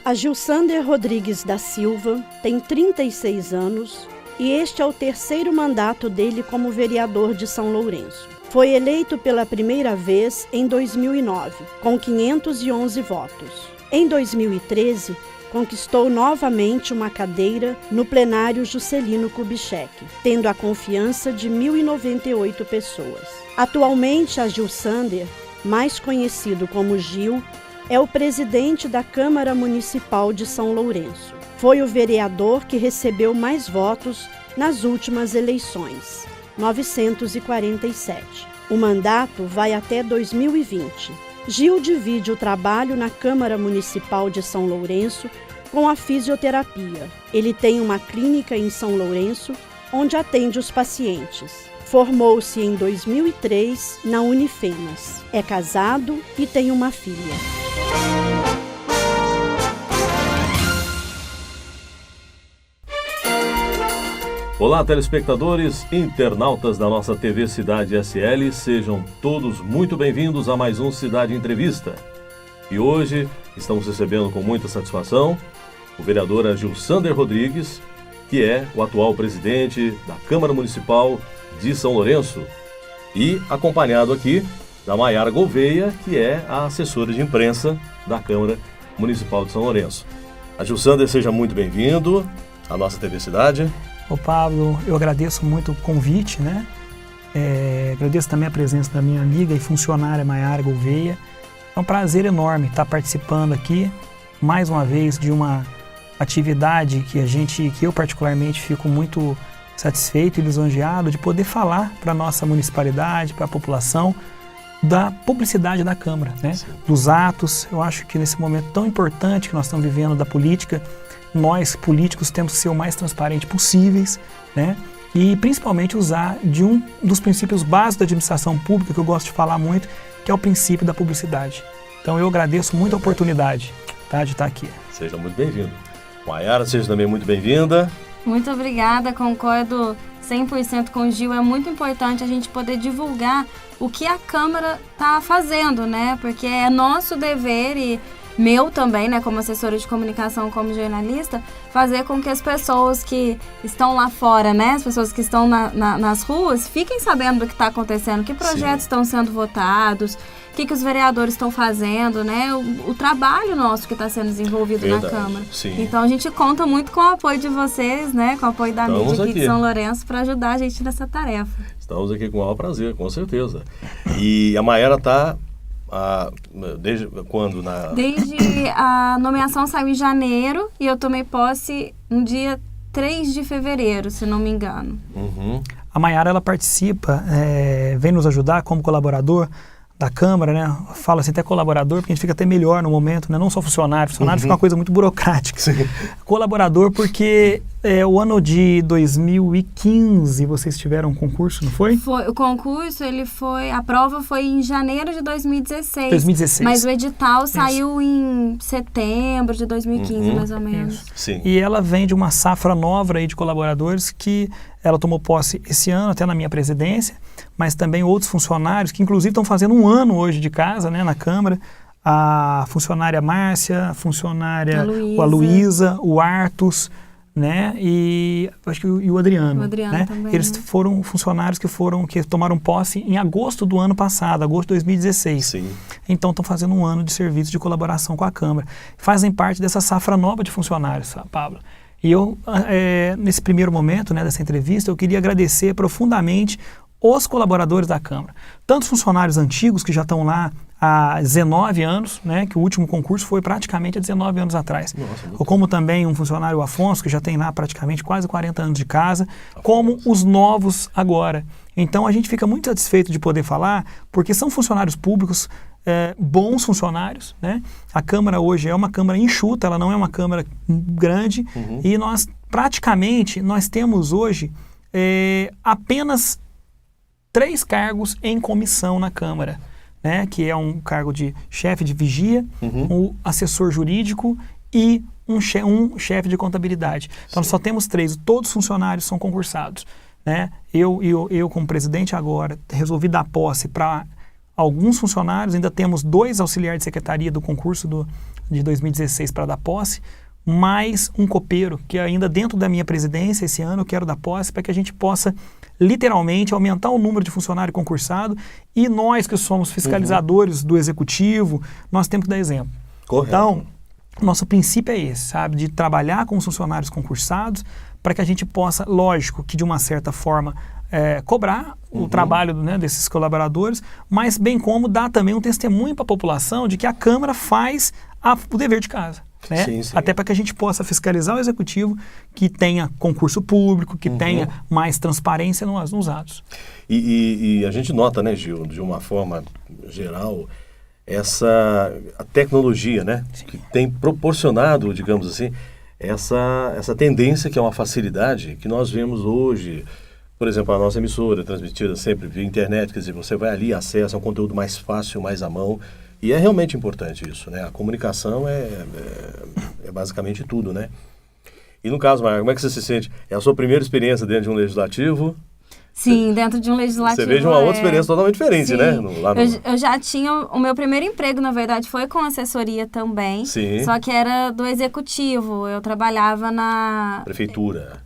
A Gilsander Rodrigues da Silva tem 36 anos e este é o terceiro mandato dele como vereador de São Lourenço. Foi eleito pela primeira vez em 2009, com 511 votos. Em 2013, conquistou novamente uma cadeira no plenário Juscelino Kubitschek, tendo a confiança de 1.098 pessoas. Atualmente, a Gilsander, mais conhecido como Gil, é o presidente da Câmara Municipal de São Lourenço. Foi o vereador que recebeu mais votos nas últimas eleições, 947. O mandato vai até 2020. Gil divide o trabalho na Câmara Municipal de São Lourenço com a fisioterapia. Ele tem uma clínica em São Lourenço, onde atende os pacientes. Formou-se em 2003 na Unifenas. É casado e tem uma filha. Olá, telespectadores, internautas da nossa TV Cidade SL, sejam todos muito bem-vindos a mais um Cidade Entrevista. E hoje estamos recebendo com muita satisfação o vereador Gilsander Rodrigues, que é o atual presidente da Câmara Municipal de São Lourenço, e acompanhado aqui da Maiara Gouveia, que é a assessora de imprensa da Câmara Municipal de São Lourenço. A Gilsander, seja muito bem-vindo à nossa TV Cidade. Ô Pablo, eu agradeço muito o convite, né? Agradeço também a presença da minha amiga e funcionária Maiara Gouveia. É um prazer enorme estar participando aqui, mais uma vez, de uma atividade que eu particularmente fico muito satisfeito e lisonjeado de poder falar para a nossa municipalidade, para a população, da publicidade da Câmara, né? Dos atos. Eu acho que nesse momento tão importante que nós estamos vivendo da política, nós, políticos, temos que ser o mais transparente possíveis, né? E principalmente usar de um dos princípios básicos da administração pública, que eu gosto de falar muito, que é o princípio da publicidade. Então eu agradeço muito a oportunidade, tá, de estar aqui. Seja muito bem-vindo. Maiara, seja também muito bem-vinda. Muito obrigada, concordo 100% com o Gil. É muito importante a gente poder divulgar o que a Câmara está fazendo, né? Porque é nosso dever e meu também, né, como assessora de comunicação, como jornalista, fazer com que as pessoas que estão lá fora, né, as pessoas que estão nas ruas, fiquem sabendo do que está acontecendo, que projetos estão sendo votados, o que os vereadores estão fazendo, né, o trabalho nosso que está sendo desenvolvido na Câmara. Sim. Então a gente conta muito com o apoio de vocês, né, com o apoio da mídia aqui de São Lourenço para ajudar a gente nessa tarefa. Estamos aqui com o maior prazer, com certeza. E a Maiara está... desde quando? Desde a nomeação saiu em janeiro e eu tomei posse no dia 3 de fevereiro, se não me engano. Uhum. A Maiara, ela participa, vem nos ajudar como colaborador da Câmara, né? Fala assim, até colaborador, porque a gente fica até melhor no momento, né? Não só funcionário fica uma coisa muito burocrática. Sim. Colaborador porque o ano de 2015 vocês tiveram um concurso, não foi? Foi, o concurso, a prova foi em janeiro de 2016. 2016. Mas o edital saiu em setembro de 2015, mais ou menos. Sim. E ela vem de uma safra nova aí de colaboradores que ela tomou posse esse ano, até na minha presidência, mas também outros funcionários que inclusive estão fazendo um ano hoje de casa, né, na Câmara. A funcionária Márcia, a funcionária Luísa, o Artus, né, e acho que o Adriano. O Adriano, né? também. Eles foram funcionários que tomaram posse em agosto do ano passado, agosto de 2016. Sim. Então estão fazendo um ano de serviço de colaboração com a Câmara. Fazem parte dessa safra nova de funcionários, Pablo. E eu, nesse primeiro momento, né, dessa entrevista, eu queria agradecer profundamente os colaboradores da Câmara. Tanto os funcionários antigos que já estão lá há 19 anos, né, que o último concurso foi praticamente há 19 anos atrás. Ou como também um funcionário, o Afonso, que já tem lá praticamente quase 40 anos de casa, como os novos agora. Então a gente fica muito satisfeito de poder falar, porque são funcionários públicos, bons funcionários, né? A Câmara hoje é uma Câmara enxuta, ela não é uma Câmara grande, e nós temos hoje apenas 3 cargos em comissão na Câmara, né? Que é um cargo de chefe de vigia, um assessor jurídico e um chefe de contabilidade. Então nós só temos 3, todos os funcionários são concursados, né? Eu como presidente agora resolvi dar posse para alguns funcionários, ainda temos 2 auxiliares de secretaria do concurso de 2016 para dar posse, mais um copeiro, que ainda dentro da minha presidência esse ano eu quero dar posse para que a gente possa literalmente aumentar o número de funcionário concursado, e nós que somos fiscalizadores do executivo, nós temos que dar exemplo. Correto. Então, nosso princípio é esse, sabe, de trabalhar com os funcionários concursados para que a gente possa, lógico, que de uma certa forma cobrar o trabalho, né, desses colaboradores, mas bem como dar também um testemunho para a população de que a Câmara faz o dever de casa. Né? Sim, sim. Até para que a gente possa fiscalizar o executivo, que tenha concurso público, que tenha mais transparência nos atos. E a gente nota, né, Gil, de uma forma geral, a tecnologia, né, que tem proporcionado, digamos assim, essa tendência que é uma facilidade que nós vemos hoje. Por exemplo, a nossa emissora é transmitida sempre via internet, quer dizer, você vai ali, acessa um conteúdo mais fácil, mais à mão, e é realmente importante isso, né? A comunicação é basicamente tudo, né? E no caso, Maia, como é que você se sente? É a sua primeira experiência dentro de um legislativo? Sim, dentro de um legislativo. Você veja uma outra experiência totalmente diferente, sim, né? Eu já tinha, o meu primeiro emprego, na verdade, foi com assessoria também. Sim. Só que era do executivo. Eu trabalhava na... Prefeitura.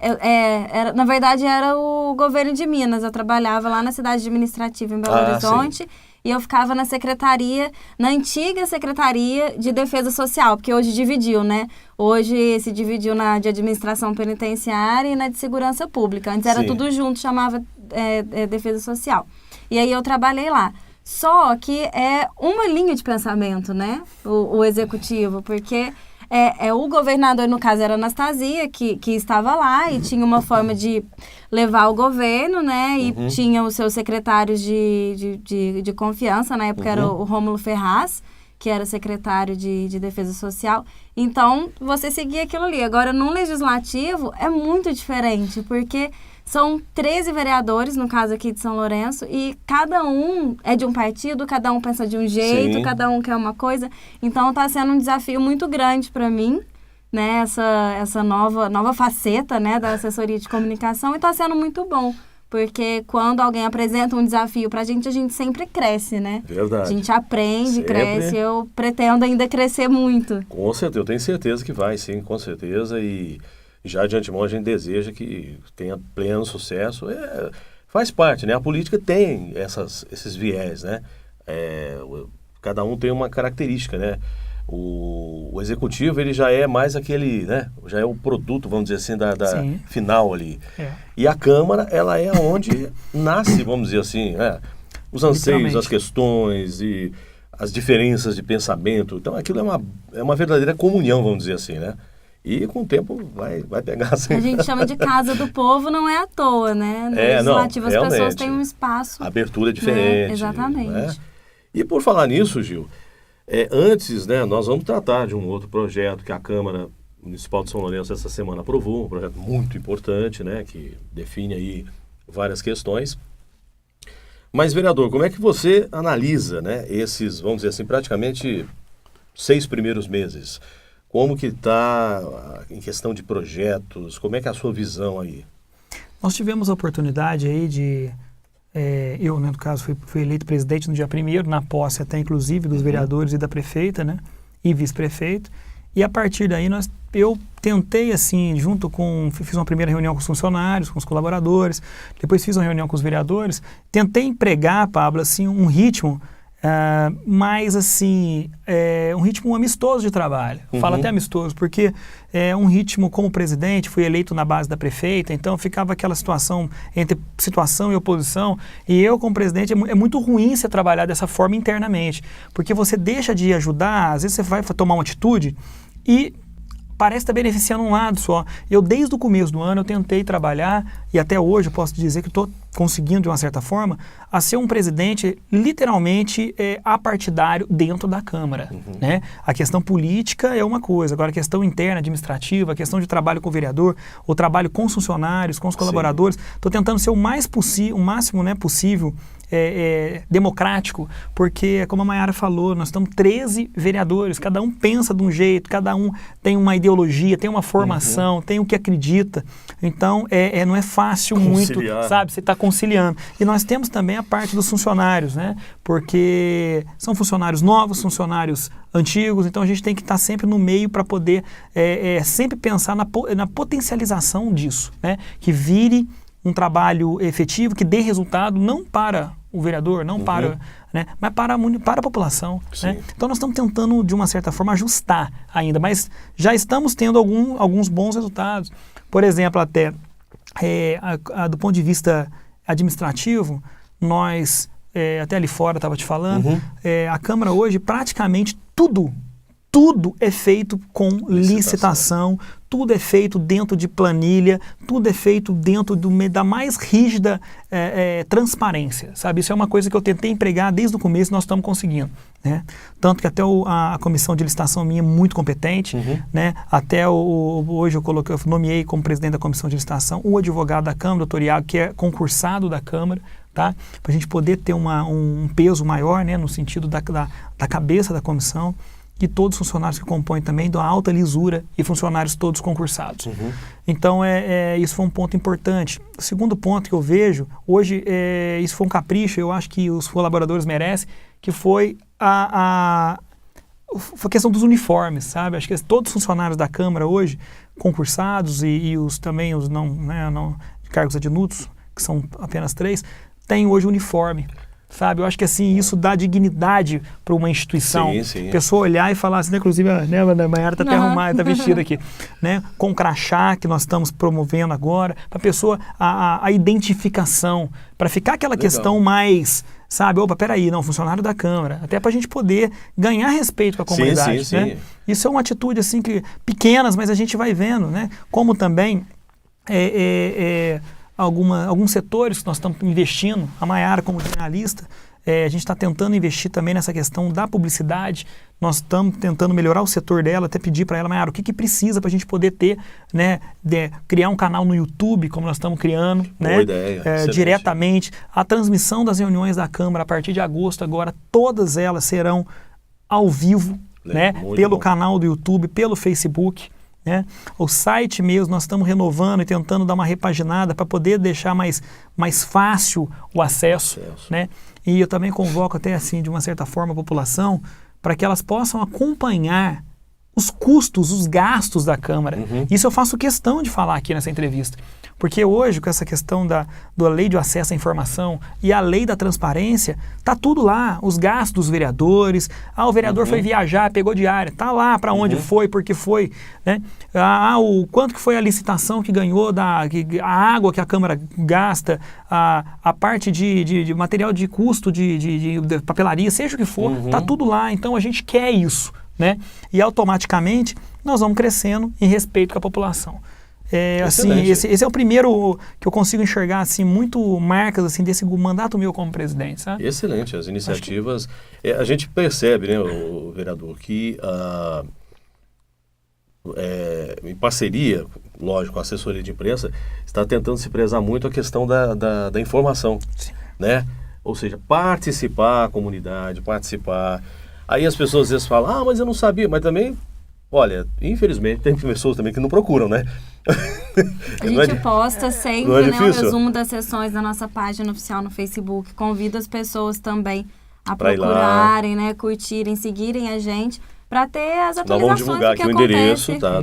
Na verdade, era o governo de Minas. Eu trabalhava lá na cidade administrativa, em Belo Horizonte. Sim. E eu ficava na secretaria, na antiga Secretaria de Defesa Social, porque hoje dividiu, né? Hoje se dividiu na de Administração Penitenciária e na de Segurança Pública. Antes era tudo junto, chamava Defesa Social. E aí eu trabalhei lá. Só que é uma linha de pensamento, né? O executivo, porque o governador, no caso, era Anastasia, que estava lá e tinha uma forma de levar o governo, né? E tinha os seus secretários de confiança, na época era o Rômulo Ferraz, que era secretário de Defesa Social. Então, você seguia aquilo ali. Agora, no legislativo, é muito diferente, porque são 13 vereadores, no caso aqui de São Lourenço, e cada um é de um partido, cada um pensa de um jeito, Sim. cada um quer uma coisa. Então, está sendo um desafio muito grande para mim, né, essa nova faceta, né, da assessoria de comunicação, e está sendo muito bom, porque quando alguém apresenta um desafio para a gente sempre cresce, né? Verdade. A gente aprende, cresce, eu pretendo ainda crescer muito. Com certeza, eu tenho certeza que vai, sim, com certeza, e já de antemão a gente deseja que tenha pleno sucesso. Faz parte, né? A política tem esses viés, né? Cada um tem uma característica, né? O executivo, ele já é mais aquele, né? Já é o produto, vamos dizer assim, da final ali. E a Câmara, ela é onde nasce, vamos dizer assim, os anseios, as questões e as diferenças de pensamento. Então, aquilo é uma verdadeira comunhão, vamos dizer assim, né? E com o tempo vai pegar assim. A gente chama de casa do povo, não é à toa, né? No legislativo, as pessoas têm um espaço. A abertura é diferente. Né? Exatamente. Né? E por falar nisso, Gil, antes, né, nós vamos tratar de um outro projeto que a Câmara Municipal de São Lourenço essa semana aprovou, um projeto muito importante, né, que define aí várias questões. Mas, vereador, como é que você analisa, né, esses, vamos dizer assim, praticamente 6 primeiros meses? Como que está em questão de projetos? Como é que é a sua visão aí? Nós tivemos a oportunidade aí de... eu, né, no caso, fui eleito presidente no dia 1º, na posse até inclusive dos vereadores e da prefeita, né, e vice-prefeito. E a partir daí eu tentei, assim, fiz uma primeira reunião com os funcionários, com os colaboradores, depois fiz uma reunião com os vereadores, tentei empregar, Pablo, assim, um ritmo mais assim, um ritmo amistoso de trabalho. Falo até amistoso, porque é um ritmo, como presidente, fui eleito na base da prefeita, então ficava aquela situação entre situação e oposição, e eu como presidente, é muito ruim você trabalhar dessa forma internamente, porque você deixa de ajudar, às vezes você vai tomar uma atitude e parece estar beneficiando um lado só. Eu, desde o começo do ano, eu tentei trabalhar, e até hoje eu posso dizer que estou conseguindo, de uma certa forma, a ser um presidente literalmente apartidário dentro da Câmara. Né? A questão política é uma coisa, agora a questão interna, administrativa, a questão de trabalho com o vereador, o trabalho com os funcionários, com os colaboradores, estou tentando ser o máximo, né, possível democrático, porque, como a Mayara falou, nós estamos 13 vereadores, cada um pensa de um jeito, cada um tem uma ideologia, tem uma formação, tem o que acredita. Então, não é fácil Conciliar. muito, sabe? Você está conciliando. E nós temos também a parte dos funcionários, né? Porque são funcionários novos, funcionários antigos, então a gente tem que estar sempre no meio para poder sempre pensar na potencialização disso, né? Que vire um trabalho efetivo, que dê resultado não para o vereador, não para, né? Mas para a população, né? Então nós estamos tentando, de uma certa forma, ajustar ainda, mas já estamos tendo alguns bons resultados. Por exemplo, até do ponto de vista administrativo, nós, até ali fora estava te falando, a Câmara hoje praticamente tudo é feito com licitação, tudo é feito dentro de planilha, tudo é feito dentro da mais rígida transparência, sabe? Isso é uma coisa que eu tentei empregar desde o começo e nós estamos conseguindo, né? Tanto que até a comissão de licitação minha é muito competente, né? Até hoje eu nomeei como presidente da comissão de licitação o advogado da Câmara, doutor Iago, que é concursado da Câmara, tá? Para a gente poder ter um peso maior, né? No sentido da cabeça da comissão. E todos os funcionários que compõem também da alta lisura e funcionários todos concursados. Então, isso foi um ponto importante. O segundo ponto que eu vejo, hoje, isso foi um capricho, eu acho que os colaboradores merecem, que foi a questão dos uniformes, sabe? Acho que todos os funcionários da Câmara hoje, concursados e também os não cargos adjuntos, que são apenas 3, têm hoje uniforme. Sabe, eu acho que assim, isso dá dignidade para uma instituição. Sim. A pessoa olhar e falar assim, né, inclusive a Mayara está até arrumada, está vestida aqui, né, com o crachá que nós estamos promovendo agora, para a pessoa, a identificação, para ficar aquela questão mais, sabe, opa, peraí, não, funcionário da Câmara, até para a gente poder ganhar respeito com a comunidade, né? Isso é uma atitude assim, pequenas, mas a gente vai vendo, né, como também alguns setores que nós estamos investindo, a Mayara como jornalista, a gente está tentando investir também nessa questão da publicidade, nós estamos tentando melhorar o setor dela, até pedir para ela, Mayara, o que precisa para a gente poder ter, né, criar um canal no YouTube, como nós estamos criando, né, boa ideia, diretamente, a transmissão das reuniões da Câmara, a partir de agosto agora, todas elas serão ao vivo, né, pelo canal do YouTube, pelo Facebook, né? O site mesmo, nós estamos renovando e tentando dar uma repaginada para poder deixar mais fácil o acesso, né? E eu também convoco até assim, de uma certa forma, a população para que elas possam acompanhar os custos, os gastos da Câmara. Isso eu faço questão de falar aqui nessa entrevista. Porque hoje, com essa questão da lei de acesso à informação e a lei da transparência, está tudo lá, os gastos dos vereadores, o vereador foi viajar, pegou diária, está lá para onde foi, porque foi, né? O quanto que foi a licitação que ganhou, a água que a Câmara gasta, a parte de material de custo, de papelaria, seja o que for, está tudo lá, então a gente quer isso, né? E automaticamente nós vamos crescendo em respeito com a população. Assim, esse é o primeiro que eu consigo enxergar assim, muito marcas assim, desse mandato meu como presidente, sabe? Excelente, as iniciativas. A gente percebe, né, o vereador, que em parceria, lógico, com a assessoria de imprensa, está tentando se prezar muito a questão da informação, né? Ou seja, participar, a comunidade, participar. Aí as pessoas às vezes falam, mas eu não sabia, mas também... Olha, infelizmente tem pessoas também que não procuram, né? A gente posta sempre, né, o resumo das sessões da nossa página oficial no Facebook. Convido as pessoas também a procurarem, né, curtirem, seguirem a gente, para ter as atualizações do que acontece. Vamos divulgar aqui o endereço, tá?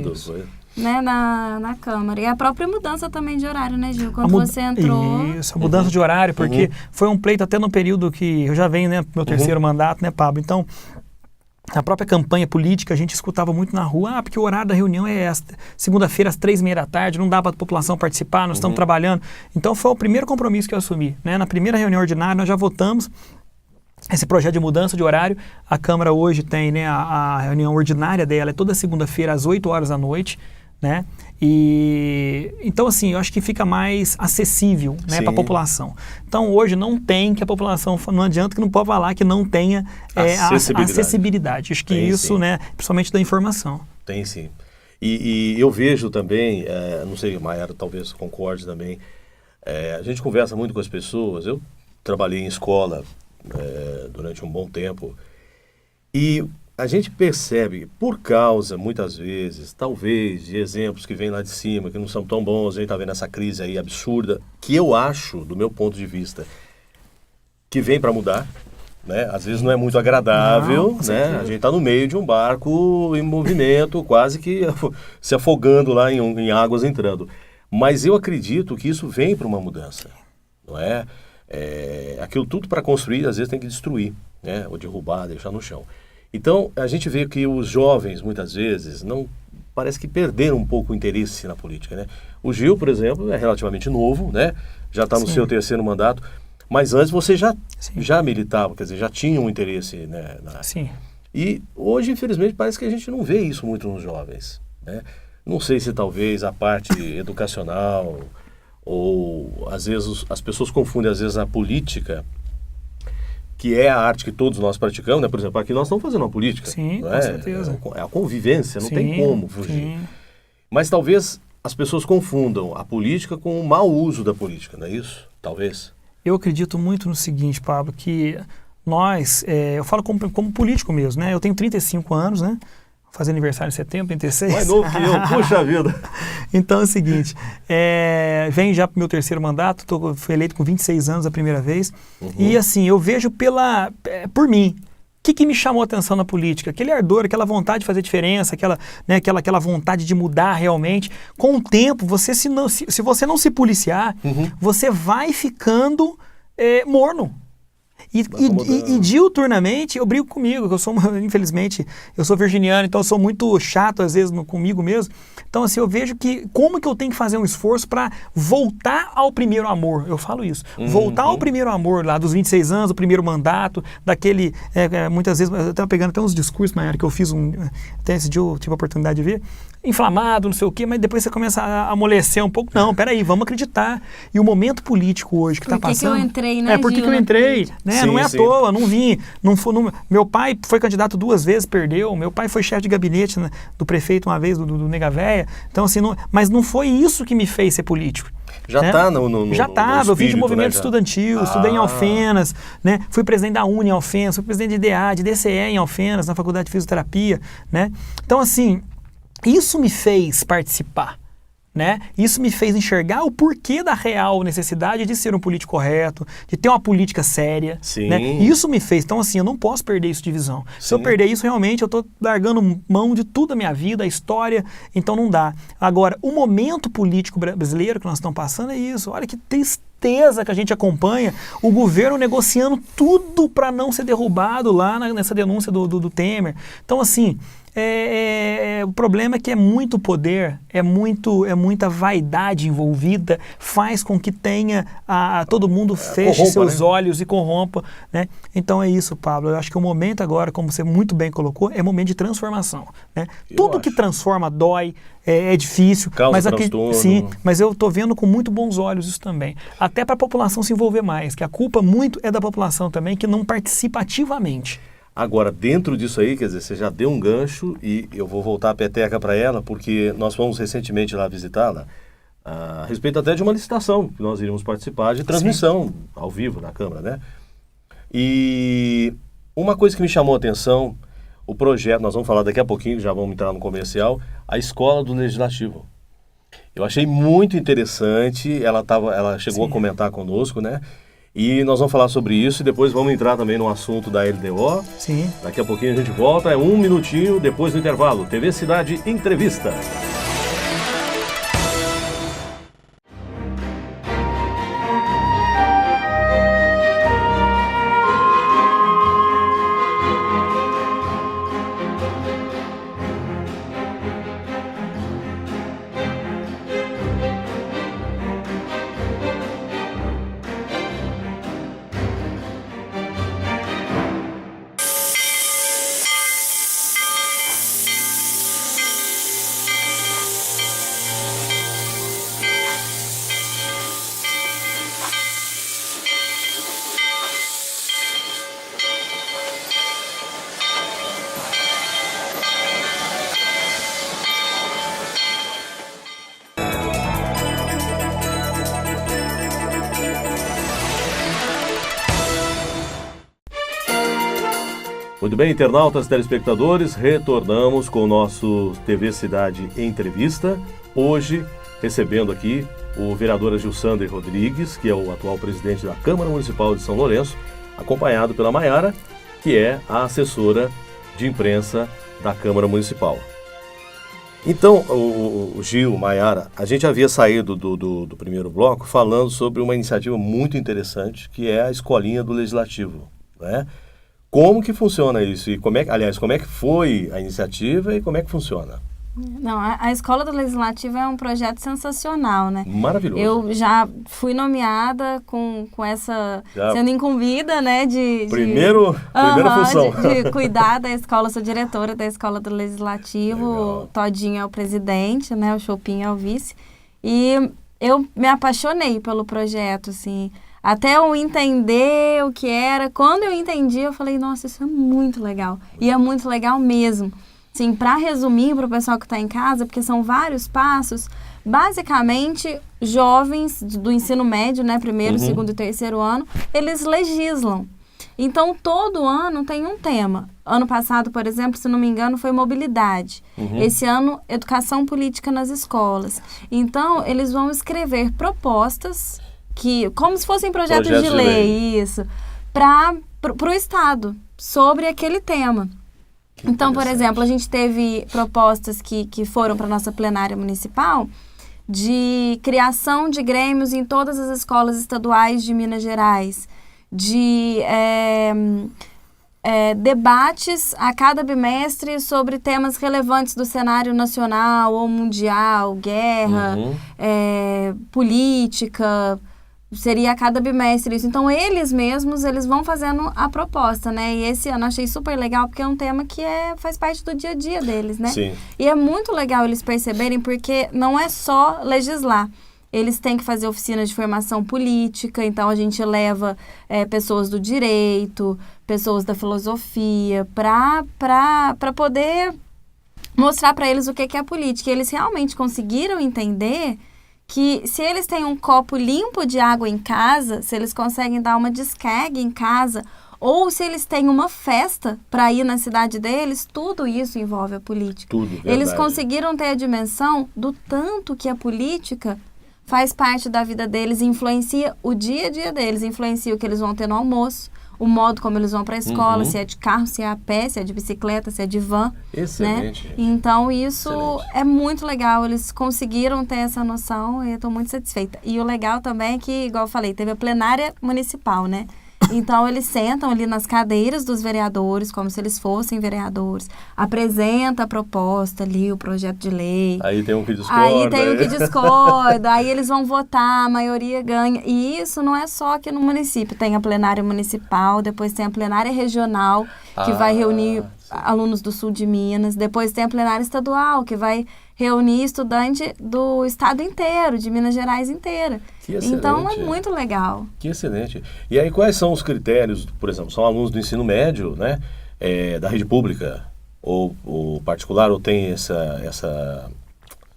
Né, na Câmara. E a própria mudança também de horário, né, Gil? Quando você entrou... Isso, a mudança de horário, porque foi um pleito até no período que eu já venho, né, pro meu terceiro mandato, né, Pablo? Então... A própria campanha política, a gente escutava muito na rua, porque o horário da reunião é esta, segunda-feira às 3h30, não dá para a população participar, nós estamos trabalhando. Então foi o primeiro compromisso que eu assumi, né? Na primeira reunião ordinária nós já votamos esse projeto de mudança de horário. A Câmara hoje tem, né, a reunião ordinária dela, é toda segunda-feira às 8h, né? E então assim, eu acho que fica mais acessível, né, para a população. Então hoje não tem que a população, não adianta que não pode falar que não tenha acessibilidade. Acho que tem, isso, né, principalmente da informação. Tem sim. E eu vejo também, não sei, Mayara talvez concorde também, a gente conversa muito com as pessoas, eu trabalhei em escola durante um bom tempo e a gente percebe, por causa, muitas vezes, talvez, de exemplos que vêm lá de cima, que não são tão bons, a gente está vendo essa crise aí absurda, que eu acho, do meu ponto de vista, que vem para mudar, né? Às vezes não é muito agradável, não, né? A gente está no meio de um barco em movimento, quase que se afogando lá em águas entrando. Mas eu acredito que isso vem para uma mudança, não é? Aquilo tudo para construir, às vezes tem que destruir, né? Ou derrubar, deixar no chão. Então, a gente vê que os jovens, muitas vezes, parece que perderam um pouco o interesse na política, né? O Gil, por exemplo, é relativamente novo, né? Já está no seu terceiro mandato, mas antes você já militava, quer dizer, já tinha um interesse, né? Sim. E hoje, infelizmente, parece que a gente não vê isso muito nos jovens, né? Não sei se talvez a parte educacional ou, às vezes, as pessoas confundem, às vezes, a política, que é a arte que todos nós praticamos, né? Por exemplo, aqui nós estamos fazendo uma política. Sim, não com certeza. É a convivência, não tem como fugir. Sim. Mas talvez as pessoas confundam a política com o mau uso da política, não é isso? Talvez. Eu acredito muito no seguinte, Pablo, que nós, eu falo como político mesmo, né? Eu tenho 35 anos, né? Vou fazer aniversário em setembro, 36. Mais novo que eu, puxa vida. Então é o seguinte, venho já para o meu terceiro mandato, fui eleito com 26 anos a primeira vez, e assim, eu vejo por mim, o que me chamou a atenção na política? Aquele ardor, aquela vontade de fazer diferença, aquela vontade de mudar realmente. Com o tempo, se você não se policiar, você vai ficando morno. E diuturnamente eu brigo comigo, que eu sou, infelizmente, eu sou virginiano, então eu sou muito chato às vezes comigo mesmo. Então assim, eu vejo como que eu tenho que fazer um esforço para voltar ao primeiro amor, eu falo isso, voltar ao primeiro amor lá dos 26 anos, o primeiro mandato, daquele, muitas vezes, eu estava pegando até uns discursos, Mayara, que eu fiz, até esse dia eu tive a oportunidade de ver, inflamado, não sei o quê, mas depois você começa a amolecer um pouco, não, peraí, vamos acreditar. E o momento político hoje que está passando... Por que eu entrei, né, por que eu entrei, né? Não é à toa, não vim, meu pai foi candidato 2 vezes, perdeu, meu pai foi chefe de gabinete, né, do prefeito uma vez, do Nega Véia, então assim, mas não foi isso que me fez ser político. Já está no Já estava, eu vim de movimento estudantil, estudei em Alfenas, né? Fui presidente da UNE em Alfenas, fui presidente de DA, de DCE em Alfenas, na Faculdade de Fisioterapia, né? Então assim, isso me fez participar, né? Isso me fez enxergar o porquê da real necessidade de ser um político correto, de ter uma política séria. Sim. Né? Isso me fez. Então, assim, eu não posso perder isso de visão. Se eu perder isso, realmente, eu estou largando mão de tudo a minha vida, a história, então não dá. Agora, o momento político brasileiro que nós estamos passando é isso. Olha que tristeza que a gente acompanha, o governo negociando tudo para não ser derrubado lá nessa denúncia do Temer. Então, assim... o problema é que é muito poder, é muita vaidade envolvida, faz com que tenha todo mundo feche seus olhos e corrompa, né? Então é isso, Pablo. Eu acho que o momento agora, como você muito bem colocou, é momento de transformação, né? Tudo que transforma dói, é difícil, mas sim, mas eu estou vendo com muito bons olhos isso também. Até para a população se envolver mais, que a culpa muito é da população também, que não participa ativamente. Agora, dentro disso aí, quer dizer, você já deu um gancho e eu vou voltar a peteca para ela, porque nós fomos recentemente lá visitá-la, a respeito até de uma licitação que nós iríamos participar de transmissão ao vivo na Câmara, né? E uma coisa que me chamou a atenção, o projeto, nós vamos falar daqui a pouquinho, já vamos entrar no comercial, a Escola do Legislativo. Eu achei muito interessante, ela chegou a comentar conosco, né? E nós vamos falar sobre isso e depois vamos entrar também no assunto da LDO. Sim. Daqui a pouquinho a gente volta, 1 minutinho depois do intervalo. TV Cidade Entrevista. Muito bem, internautas e telespectadores, retornamos com o nosso TV Cidade Entrevista. Hoje, recebendo aqui o vereador Agilsander Rodrigues, que é o atual presidente da Câmara Municipal de São Lourenço, acompanhado pela Maiara, que é a assessora de imprensa da Câmara Municipal. Então, o Gil, Maiara, a gente havia saído do primeiro bloco falando sobre uma iniciativa muito interessante, que é a Escolinha do Legislativo, né? Como que funciona isso? E como é que foi a iniciativa e como é que funciona? Não, a Escola do Legislativo é um projeto sensacional, né? Maravilhoso. Eu já fui nomeada com essa... sendo incumbida, né? Primeira função. De cuidar da escola. Sou diretora da Escola do Legislativo. Legal. O Todinho é o presidente, né? O Chopin é o vice. E eu me apaixonei pelo projeto, assim. Até eu entender o que era. Quando eu entendi, eu falei, nossa, isso é muito legal. E é muito legal mesmo. Sim, para resumir para o pessoal que está em casa, porque são vários passos, basicamente, jovens do ensino médio, né, primeiro, segundo e terceiro ano, eles legislam. Então, todo ano tem um tema. Ano passado, por exemplo, se não me engano, foi mobilidade. Esse ano, educação política nas escolas. Então, eles vão escrever propostas, como se fossem projetos de lei, isso, para o Estado, sobre aquele tema. Então, por exemplo, a gente teve propostas que foram para a nossa plenária municipal de criação de grêmios em todas as escolas estaduais de Minas Gerais, de debates a cada bimestre sobre temas relevantes do cenário nacional ou mundial, guerra, política... Seria a cada bimestre isso. Então, eles mesmos, eles vão fazendo a proposta, né? E esse ano eu achei super legal, porque é um tema que faz parte do dia a dia deles, né? Sim. E é muito legal eles perceberem, porque não é só legislar. Eles têm que fazer oficinas de formação política, então a gente leva pessoas do direito, pessoas da filosofia, para poder mostrar para eles o que é a política. E eles realmente conseguiram entender que se eles têm um copo limpo de água em casa, se eles conseguem dar uma descarga em casa, ou se eles têm uma festa para ir na cidade deles, tudo isso envolve a política. Tudo, verdade. Eles conseguiram ter a dimensão do tanto que a política faz parte da vida deles, influencia o dia a dia deles, influencia o que eles vão ter no almoço, o modo como eles vão para a escola, se é de carro, se é a pé, se é de bicicleta, se é de van. Excelente. Né? Então, isso é muito legal. Eles conseguiram ter essa noção e eu estou muito satisfeita. E o legal também é que, igual eu falei, teve a plenária municipal, né? Então, eles sentam ali nas cadeiras dos vereadores, como se eles fossem vereadores, apresenta a proposta ali, o projeto de lei. Aí tem um que discorda. Aí eles vão votar, a maioria ganha. E isso não é só aqui no município. Tem a plenária municipal, depois tem a plenária regional, que vai reunir alunos do sul de Minas. Depois tem a plenária estadual, que vai reunir estudante do estado inteiro, de Minas Gerais inteira. Então, é muito legal. Que excelente. E aí, quais são os critérios, por exemplo, são alunos do ensino médio, né, da rede pública ou particular, ou tem essa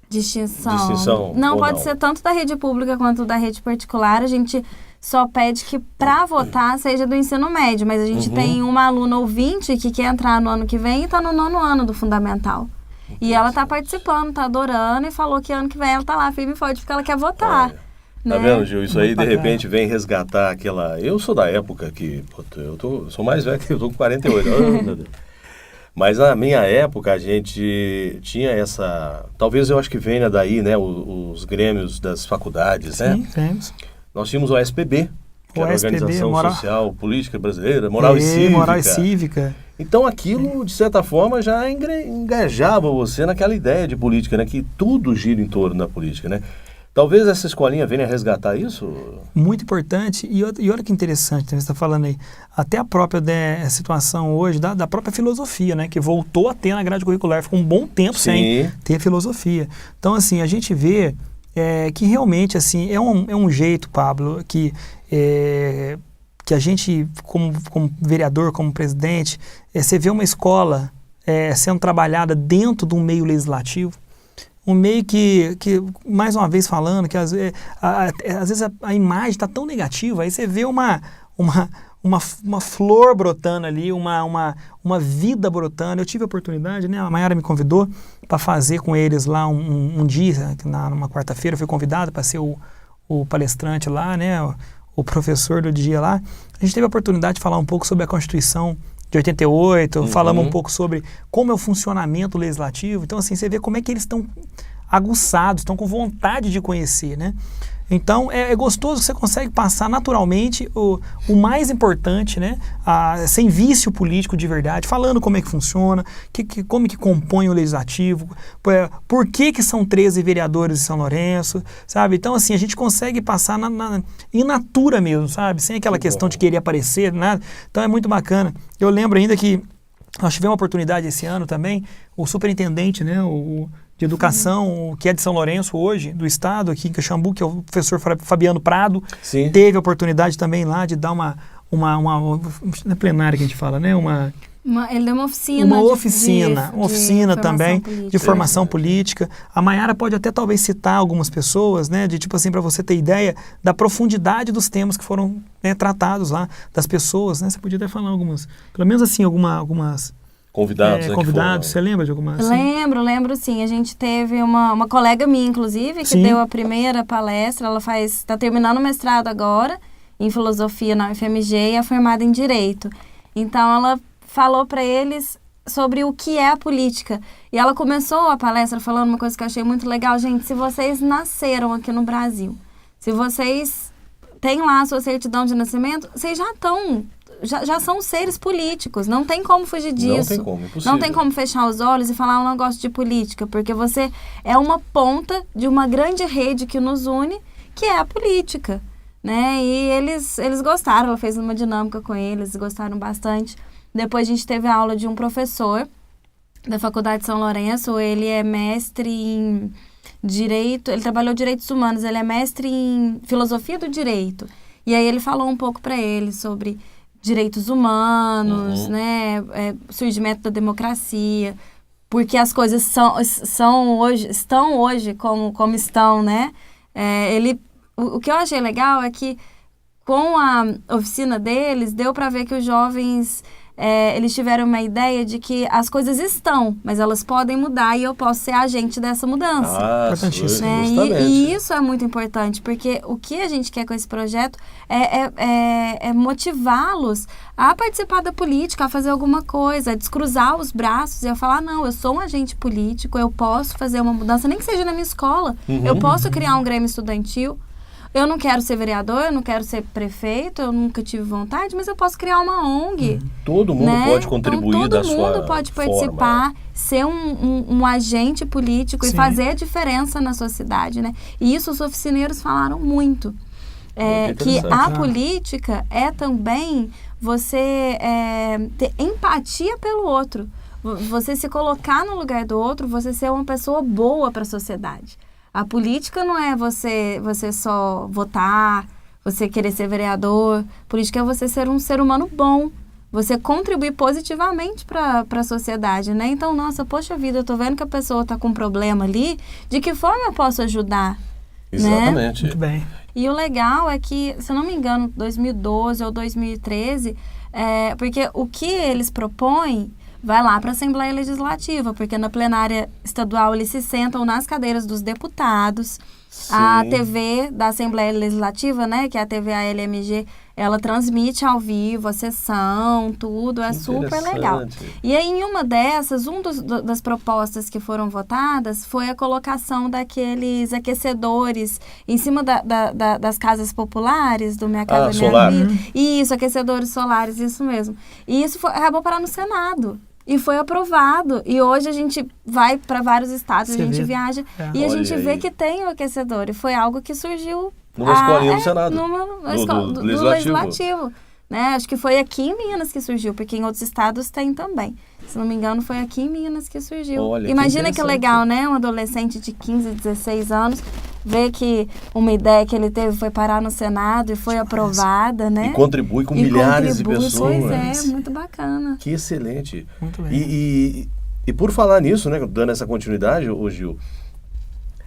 distinção? Não, pode ser tanto da rede pública quanto da rede particular. A gente só pede que para votar seja do ensino médio, mas a gente tem uma aluna ouvinte que quer entrar no ano que vem e está no 9º ano do fundamental. E ela está participando, está adorando e falou que ano que vem ela está lá firme e forte porque ela quer votar. Tá vendo, Gil? Isso aí, de repente, vem resgatar aquela... Eu sou da época que... sou mais velho que eu tô com 48. Meu Deus. Mas na minha época, a gente tinha essa... Talvez eu acho que venha daí, né? Os grêmios das faculdades, né? Sim, temos. Nós tínhamos o ASPB, que era a Organização Social Política Brasileira, Moral e Cívica. Então aquilo, de certa forma, já engajava você naquela ideia de política, né? Que tudo gira em torno da política, né? Talvez essa escolinha venha resgatar isso? Muito importante. E olha que interessante, você está falando aí. Até a própria situação hoje da própria filosofia, né? Que voltou a ter na grade curricular. Ficou um bom tempo sem ter filosofia. Então, assim, a gente vê que realmente, assim, é um jeito, Pablo, que a gente, como vereador, como presidente, você vê uma escola sendo trabalhada dentro de um meio legislativo, um meio que mais uma vez falando, que às vezes a imagem está tão negativa, aí você vê uma uma flor brotando ali, uma vida brotando. Eu tive a oportunidade, né? A Mayara me convidou para fazer com eles lá um dia, numa quarta-feira, eu fui convidado para ser o palestrante lá, né? O professor do dia lá. A gente teve a oportunidade de falar um pouco sobre a Constituição de 88, falamos um pouco sobre como é o funcionamento legislativo. Então, assim, você vê como é que eles estão aguçados, estão com vontade de conhecer, né? Então, é gostoso que você consegue passar naturalmente o mais importante, né? Sem vício político de verdade, falando como é que funciona, como que compõe o legislativo, por que são 13 vereadores em São Lourenço, sabe? Então, assim, a gente consegue passar in natura mesmo, sabe? Sem aquela questão de querer aparecer, nada. Então, é muito bacana. Eu lembro ainda que nós tivemos uma oportunidade esse ano também, o superintendente, né? De educação, que é de São Lourenço hoje, do estado, aqui em Caxambu, que é o professor Fabiano Prado, teve a oportunidade também lá de dar uma na plenária que a gente fala, né? Ele deu uma oficina. Uma oficina também de formação política. A Mayara pode até talvez citar algumas pessoas, né? De tipo assim, para você ter ideia da profundidade dos temas que foram, né, tratados lá, das pessoas, né? Você podia até falar algumas, pelo menos assim, algumas... Convidados, né? Convidados, você lembra de alguma? Assim? Lembro sim. A gente teve uma colega minha, inclusive, que deu a primeira palestra. Ela está terminando o mestrado agora, em filosofia na UFMG, e é formada em direito. Então, ela falou para eles sobre o que é a política. E ela começou a palestra falando uma coisa que eu achei muito legal. Gente, se vocês nasceram aqui no Brasil, se vocês têm lá a sua certidão de nascimento, vocês já são seres políticos, não tem como fugir disso. Não tem como, impossível. Não tem como fechar os olhos e falar, eu não gosto de política, porque você é uma ponta de uma grande rede que nos une, que é a política, né? E eles gostaram, ela fez uma dinâmica com eles, gostaram bastante. Depois a gente teve a aula de um professor da Faculdade de São Lourenço, ele é mestre em Direito, ele trabalhou Direitos Humanos, ele é mestre em Filosofia do Direito. E aí ele falou um pouco para ele sobre direitos humanos, né, surgimento da democracia, porque as coisas estão hoje como estão, né? O que eu achei legal é que com a oficina deles, deu para ver que os jovens, eles tiveram uma ideia de que as coisas estão, mas elas podem mudar e eu posso ser agente dessa mudança. Importantíssimo. Né? E isso é muito importante, porque o que a gente quer com esse projeto é motivá-los a participar da política, a fazer alguma coisa, a descruzar os braços e a falar, não, eu sou um agente político, eu posso fazer uma mudança, nem que seja na minha escola, eu posso criar um grêmio estudantil. Eu não quero ser vereador, eu não quero ser prefeito, eu nunca tive vontade, mas eu posso criar uma ONG. Todo mundo, né? Pode contribuir então, da sua todo mundo pode participar, forma. Ser um agente político e fazer a diferença na sua cidade, né? E isso os oficineiros falaram muito. Que a política é também você ter empatia pelo outro. Você se colocar no lugar do outro, você ser uma pessoa boa para a sociedade. A política não é você só votar, você querer ser vereador. Política é você ser um ser humano bom, você contribuir positivamente para a sociedade, né? Então, nossa, poxa vida, eu tô vendo que a pessoa tá com um problema ali, de que forma eu posso ajudar? Exatamente. Né? Muito bem. E o legal é que, se eu não me engano, 2012 ou 2013, porque o que eles propõem vai lá para a Assembleia Legislativa, porque na plenária estadual eles se sentam nas cadeiras dos deputados. Sim. A TV da Assembleia Legislativa, né, que é a TV ALMG, ela transmite ao vivo a sessão, tudo, é super legal. E aí, em uma dessas, das propostas que foram votadas foi a colocação daqueles aquecedores em cima das casas populares, do Minha Casa Minha Vida. Isso, aquecedores solares, isso mesmo. E isso acabou parando no Senado. E foi aprovado. E hoje a gente vai para vários estados, a gente viaja e a gente vê que tem o aquecedor. E foi algo que surgiu numa escolinha do Senado. Do Legislativo. Né? Acho que foi aqui em Minas que surgiu, porque em outros estados tem também. Se não me engano, foi aqui em Minas que surgiu. Olha, imagina que legal, né? Um adolescente de 15, 16 anos ver que uma ideia que ele teve foi parar no Senado e foi aprovada, né? E contribui com milhares de pessoas. Pois muito bacana. Que excelente. Muito bem. E por falar nisso, né, dando essa continuidade, ô Gil,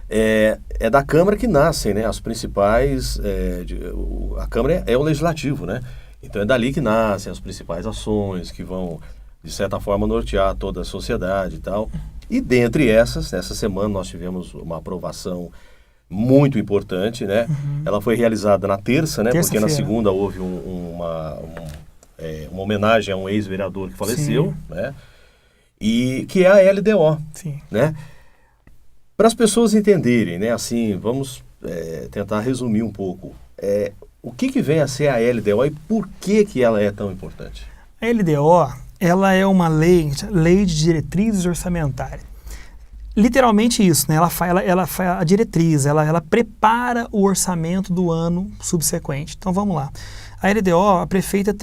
é da Câmara que nascem, né, as principais... a Câmara é o Legislativo, né? Então é dali que nascem as principais ações que vão, de certa forma, nortear toda a sociedade e tal. E dentre essas, nessa semana nós tivemos uma aprovação muito importante, né? Ela foi realizada na terça, né? Porque na segunda houve uma homenagem a um ex-vereador que faleceu, né? E que é a LDO, Sim. né? Para as pessoas entenderem, né? Assim, vamos tentar resumir um pouco. O que vem a ser a LDO e por que ela é tão importante? A LDO, ela é uma lei de diretrizes orçamentárias. Literalmente isso, né? Ela faz a diretriz, ela prepara o orçamento do ano subsequente. Então vamos lá. A LDO, o prefeito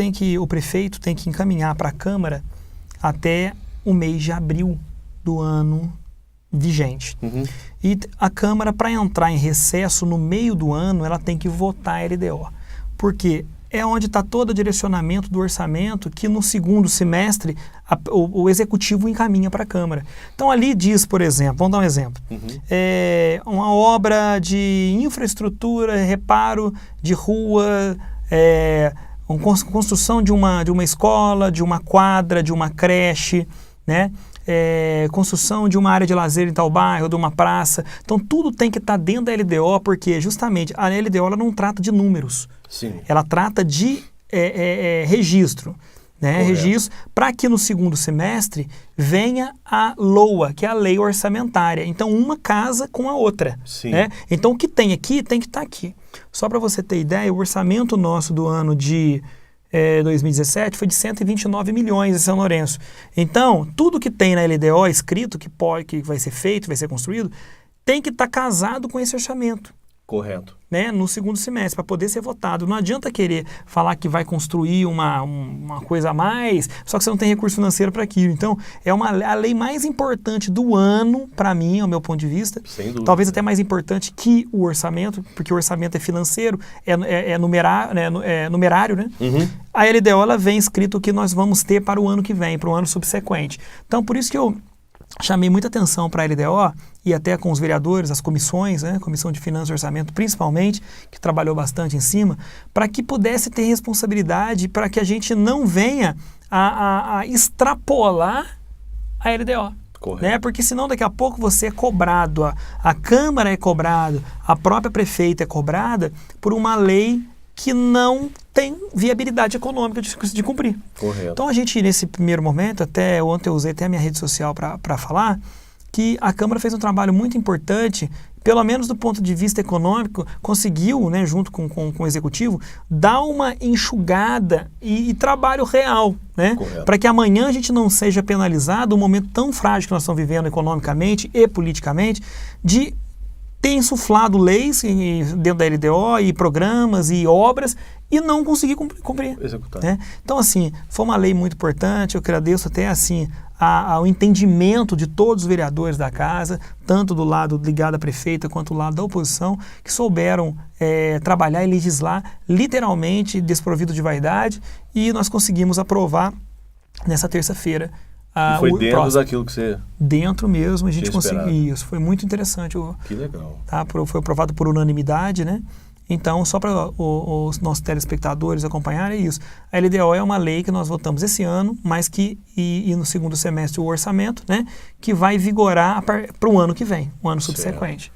tem que encaminhar para a Câmara até o mês de abril do ano vigente. E a Câmara, para entrar em recesso no meio do ano, ela tem que votar a LDO. Porque é onde está todo o direcionamento do orçamento que no segundo semestre o Executivo encaminha para a Câmara. Então ali diz, por exemplo, vamos dar um exemplo, uma obra de infraestrutura, reparo de rua, construção de uma escola, de uma quadra, de uma creche, né? Construção de uma área de lazer em tal bairro, de uma praça. Então tudo tem que estar dentro da LDO, porque justamente a LDO ela não trata de números. Sim. Ela trata de registro, né? Registro para que no segundo semestre venha a LOA, que é a lei orçamentária. Então uma casa com a outra. Sim. Né? Então o que tem aqui tem que estar aqui. Só para você ter ideia, o orçamento nosso do ano de 2017 foi de 129 milhões em São Lourenço. Então, tudo que tem na LDO escrito, que vai ser feito, vai ser construído, tem que estar casado com esse orçamento. Correto. Né, no segundo semestre, para poder ser votado. Não adianta querer falar que vai construir uma coisa a mais, só que você não tem recurso financeiro para aquilo. Então, é a lei mais importante do ano, para mim, ao meu ponto de vista. Sem dúvida. Talvez até mais importante que o orçamento, porque o orçamento é financeiro, é numerário, né? A LDO, ela vem escrito o que nós vamos ter para o ano que vem, para o ano subsequente. Então, por isso que eu chamei muita atenção para a LDO e até com os vereadores, as comissões, né, Comissão de Finanças e Orçamento principalmente, que trabalhou bastante em cima, para que pudesse ter responsabilidade, para que a gente não venha a extrapolar a LDO. Correto. Né? Porque senão daqui a pouco você é cobrado, a Câmara é cobrada, a própria prefeita é cobrada por uma lei que não tem viabilidade econômica de cumprir. Correto. Então a gente, nesse primeiro momento, até ontem eu usei até a minha rede social para falar, que a Câmara fez um trabalho muito importante, pelo menos do ponto de vista econômico, conseguiu, né, junto com o Executivo, dar uma enxugada e trabalho real, né, para que amanhã a gente não seja penalizado, um momento tão frágil que nós estamos vivendo economicamente e politicamente, de ter insuflado leis dentro da LDO e programas e obras e não conseguir cumprir. Executar. Né? Então, assim, foi uma lei muito importante. Eu agradeço até, assim, ao entendimento de todos os vereadores da casa, tanto do lado ligado à prefeita quanto do lado da oposição, que souberam trabalhar e legislar literalmente desprovido de vaidade, e nós conseguimos aprovar nessa terça-feira. E foi dentro daquilo que você... Dentro mesmo, a gente conseguiu isso. Foi muito interessante. Que legal. Tá? Foi aprovado por unanimidade, né? Então, só para os nossos telespectadores acompanharem, é isso. A LDO é uma lei que nós votamos esse ano, mas que, e no segundo semestre o orçamento, né? Que vai vigorar para o ano que vem, o ano subsequente.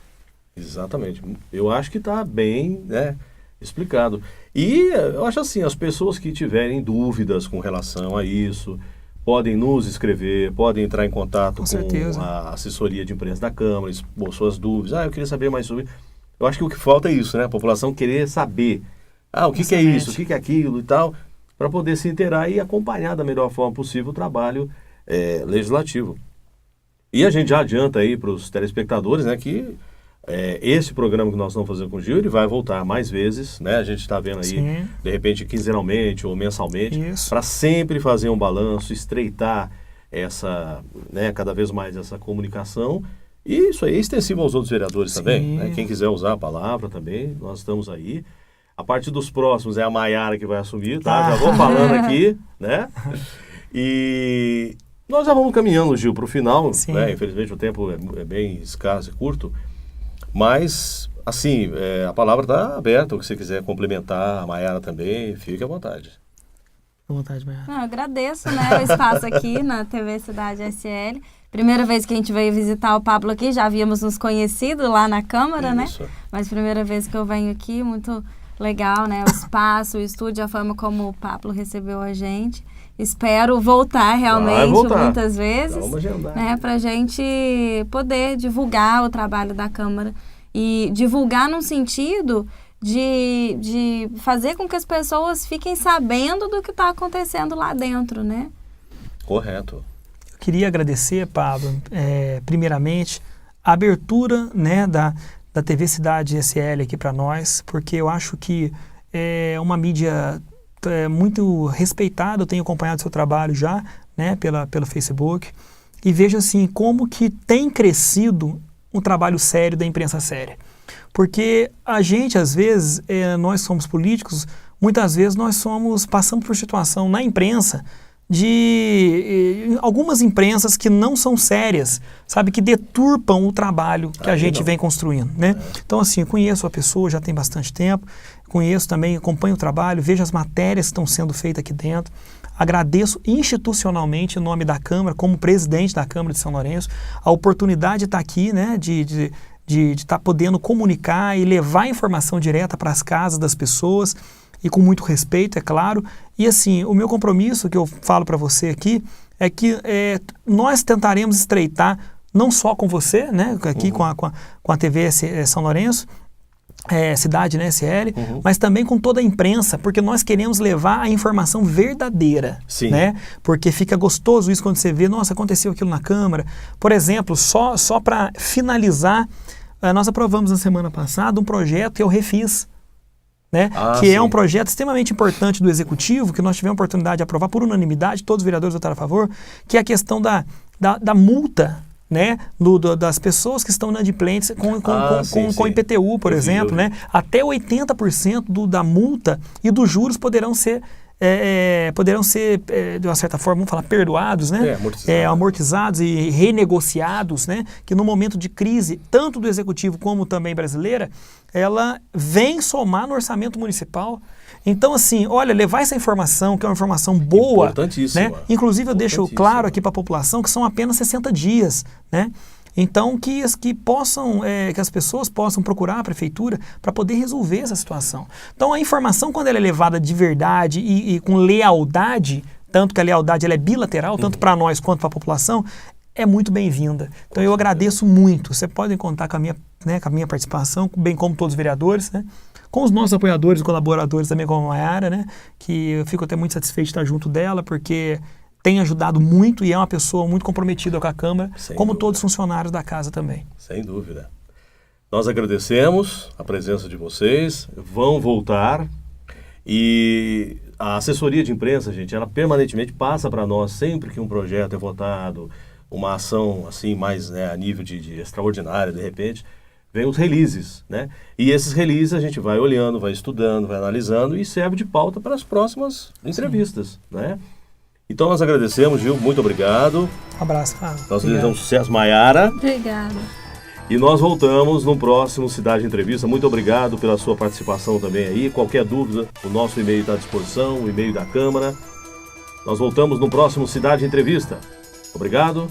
Exatamente. Eu acho que está bem, né, explicado. E eu acho assim, as pessoas que tiverem dúvidas com relação a isso, podem nos escrever, podem entrar em contato com a assessoria de imprensa da Câmara, expor suas dúvidas. Eu queria saber mais sobre... Eu acho que o que falta é isso, né? A população querer saber. O que é isso, o que é aquilo e tal, para poder se inteirar e acompanhar da melhor forma possível o trabalho legislativo. E a gente já adianta aí para os telespectadores, né, que esse programa que nós estamos fazendo com o Gil, ele vai voltar mais vezes, né? A gente está vendo aí, de repente, quinzenalmente ou mensalmente, para sempre fazer um balanço, estreitar essa, né, cada vez mais essa comunicação. E isso aí é extensivo aos outros vereadores também, né? Quem quiser usar a palavra também, nós estamos aí. A partir dos próximos é a Maiara que vai assumir, tá? Já vou falando aqui, né? E nós já vamos caminhando, Gil, para o final, né? Infelizmente o tempo é bem escasso e curto. Mas, assim, a palavra está aberta, o que você quiser complementar, a Maiara também, fique à vontade. À vontade, Mayara. Eu agradeço, né, o espaço aqui na TV Cidade SL. Primeira vez que a gente veio visitar o Pablo aqui, já havíamos nos conhecido lá na Câmara, Isso. né? Mas primeira vez que eu venho aqui, muito legal, né? O espaço, o estúdio, a forma como o Pablo recebeu a gente. Espero voltar realmente muitas vezes, né? Pra gente poder divulgar o trabalho da Câmara. E divulgar num sentido de fazer com que as pessoas fiquem sabendo do que está acontecendo lá dentro, né? Correto. Eu queria agradecer, Pablo, primeiramente, a abertura, né, da TV Cidade SL aqui para nós, porque eu acho que é uma mídia muito respeitada. Eu tenho acompanhado seu trabalho já, né, pelo Facebook, e vejo assim como que tem crescido um trabalho sério da imprensa séria. Porque a gente, às vezes, nós somos políticos, muitas vezes nós passamos por situação na imprensa de algumas imprensas que não são sérias, sabe, que deturpam o trabalho que a gente vem construindo, né? Então, assim, eu conheço a pessoa, já tem bastante tempo, conheço também, acompanho o trabalho, vejo as matérias que estão sendo feitas aqui dentro. Agradeço institucionalmente, em nome da Câmara, como presidente da Câmara de São Lourenço, a oportunidade de estar aqui, né, de estar podendo comunicar e levar informação direta para as casas das pessoas, e com muito respeito, é claro. E assim, o meu compromisso que eu falo para você aqui é que nós tentaremos estreitar, não só com você, né, aqui com a TV São Lourenço, Cidade, né, SL, mas também com toda a imprensa, porque nós queremos levar a informação verdadeira, né? Porque fica gostoso isso quando você vê, nossa, aconteceu aquilo na Câmara. Por exemplo, só para finalizar, nós aprovamos na semana passada um projeto que eu refis, né? Que é um projeto extremamente importante do Executivo, que nós tivemos a oportunidade de aprovar por unanimidade, todos os vereadores votaram a favor, que é a questão da multa, né, das pessoas que estão inadimplentes com IPTU, por exemplo, né? Até 80% da multa e dos juros poderão ser, de uma certa forma, vamos falar, perdoados, né? Amortizados e renegociados, né? Que no momento de crise, tanto do Executivo como também brasileira, ela vem somar no orçamento municipal. Então, assim, olha, levar essa informação, que é uma informação boa, né? Inclusive eu deixo claro aqui para a população que são apenas 60 dias, né? Então, que as pessoas possam procurar a prefeitura para poder resolver essa situação. Então, a informação, quando ela é levada de verdade e com lealdade, tanto que a lealdade ela é bilateral, tanto para nós quanto para a população, é muito bem-vinda. Então, eu agradeço muito. Vocês podem contar com a minha participação, bem como todos os vereadores, né? Com os nossos apoiadores e colaboradores também, como a Mayara, né? Que eu fico até muito satisfeito de estar junto dela, porque tem ajudado muito e é uma pessoa muito comprometida com a Câmara, como todos os funcionários da casa também. Sem dúvida. Nós agradecemos a presença de vocês, vão voltar, e a assessoria de imprensa, gente, ela permanentemente passa para nós, sempre que um projeto é votado, uma ação assim mais, né, a nível de extraordinária, de repente, vem os releases, né? E esses releases a gente vai olhando, vai estudando, vai analisando e serve de pauta para as próximas entrevistas, né? Então nós agradecemos, Gil, muito obrigado. Um abraço, Fábio. Nós desejamos sucesso, Mayara. Obrigada. E nós voltamos no próximo Cidade Entrevista. Muito obrigado pela sua participação também aí. Qualquer dúvida, o nosso e-mail está à disposição, o e-mail da Câmara. Nós voltamos no próximo Cidade Entrevista. Obrigado.